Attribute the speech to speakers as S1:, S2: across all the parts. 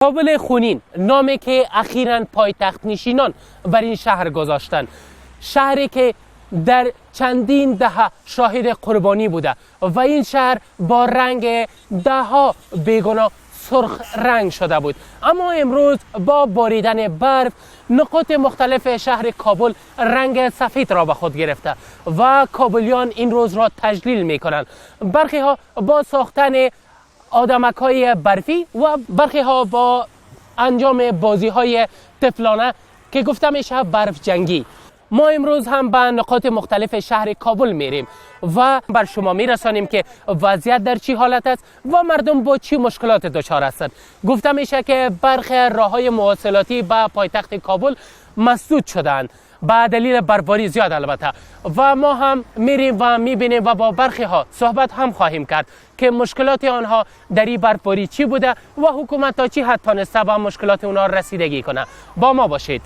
S1: کابل خونین، نامی که اخیراً پایتخت نشینان بر این شهر گذاشتن، شهری که در چندین دهه شاهد قربانی بوده و این شهر با رنگ دهها بیگناه سرخ رنگ شده بود، اما امروز با باریدن برف نقاط مختلف شهر کابل رنگ سفید را به خود گرفته و کابلیان این روز را تجلیل می کنند. برخی ها با ساختن آدمک های برفی و برخی ها با انجام بازی های طفلانه که گفته میشه برف جنگی. ما امروز هم به نقاط مختلف شهر کابل میریم و بر شما میرسانیم که وضعیت در چی حالت است و مردم با چی مشکلات دچار هستند. گفته میشه که برخی راههای مواصلاتی به پایتخت کابل مسدود شدند به دلیل برفباری زیاد البته، و ما هم میریم و میبینیم و با برخی ها صحبت هم خواهیم کرد که مشکلات آنها در این برفباری چی بوده و حکومت تا چی حد تانسته به مشکلات اونها رسیدگی کنه. با ما باشید.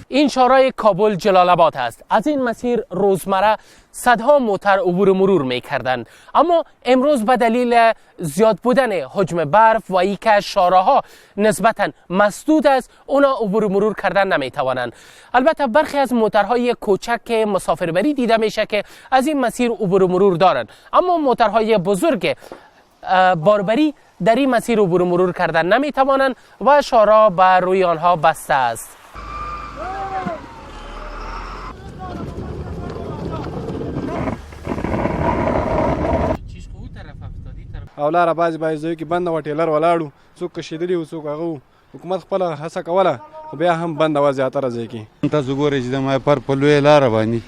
S1: این شارع کابل جلال آباد است. از این مسیر روزمره صدها موتر عبور و مرور می کردند، اما امروز به دلیل زیاد بودن حجم برف و اینکه شاراها نسبتاً مسدود است، اونا عبور و مرور کردن نمی توانند. البته برخی از موترهای کوچک مسافربری دیده میشه که از این مسیر عبور و مرور دارند، اما موترهای بزرگ باربری در این مسیر عبور و مرور کردن نمی توانند و شارع بر روی آنها بسته است.
S2: او لاره بعضې ځایو کې بنده وه، ټیلر ولاړو، څوک کشېدلي وو، څوک هغه وو. حکومت خپله هڅه کوله خو بیا هم بنده وه زیاتره ځای کې.
S3: تاسو ګورئ چې د مایپر په لویه لاره باندې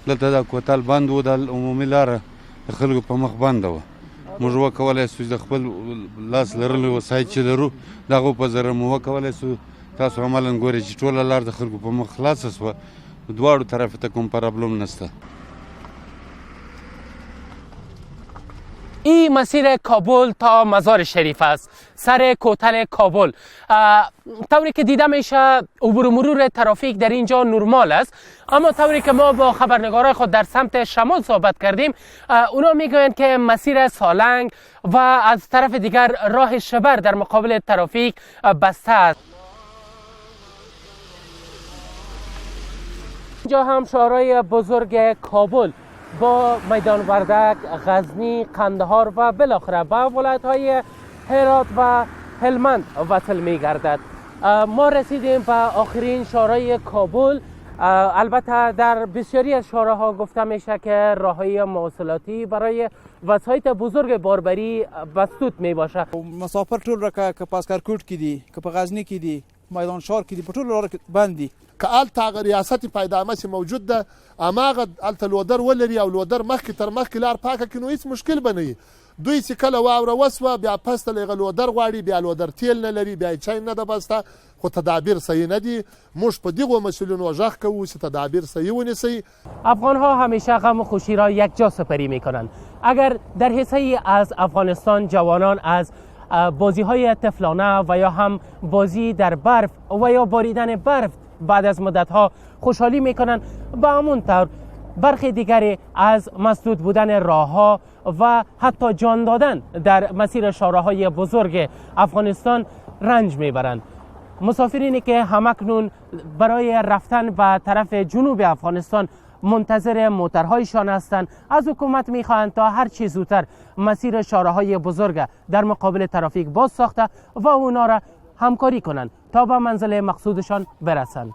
S3: دلته دا کوتل بند و، د عمومي لاره د خلکو په مخ بنده وه. موږ وکولی سو د خپل لاس لرلو وسایط چې لرو د هغو په ذریعه مو وکولی سو. تاسو عملا ګورئ چې ټوله لار د خلکو په مخ خلاصه سوه، دواړو طرفې ته کوم پرابلم نشته.
S1: این مسیر کابل تا مزار شریف است، سر کوتل کابل. طوری که دیده میشه عبور و مرور ترافیک در اینجا نرمال است، اما طوری که ما با خبرنگارای خود در سمت شمال صحبت کردیم، اونا میگویند که مسیر سالنگ و از طرف دیگر راه شبر در مقابل ترافیک بسته است. اینجا هم شارع بزرگ کابل با میدان وردک، غزنی، قندهار و بالاخره با ولایت‌های هرات و هلمند وصل می‌گردد. ما رسیدیم به آخرین شارع کابل. البته در بسیاری از شارع‌ها گفته میشه که راههای مواصلاتی برای وسایط بزرگ باربری مسدود میباشه.
S4: مسافر ټول را که پاسکارکوټ کې دي، که په غزنی کې دي، میدان شهر کې دي، په ټولو لارو کې بند دي.
S5: که الته ریاست پیدامه موجود ده، اماغه الته لودر ولري او لودر مخکې تر مخکې لار پاکه کړي نو هیڅ مشکل به نه وي. دوی چې کله واوره وسوه بیا پسته له هغه لودر غواړي، بیا لودر تیل نه لري، بیا چای نه ده بسته، خو تدابیر صحیح نه دي. موږ په دغو مسئولینو غږ کوو چې تدابیر صحیح ونیسئ.
S1: افغان‌ها همیشه غم و خوشی را یکجا سپری می‌کنند. اگر در حصه‌ای از افغانستان جوانان از بازی‌های طفلانه و یا هم بازی در برف و یا باریدن برف بعد از مدت‌ها خوشحالی می‌کنند، به همون طور برخی دیگری از مسدود بودن راه‌ها و حتی جان دادن در مسیر شاراهای بزرگ افغانستان رنج می‌برند. مسافرینی که همکنون برای رفتن به طرف جنوب افغانستان منتظر موترهایشان هستند، از حکومت می‌خواهند تا هر چه زودتر مسیر شاراهای بزرگ در مقابل ترافیک باز ساخته و اونا را همکاری کنند تا به منزل مقصودشان برسند.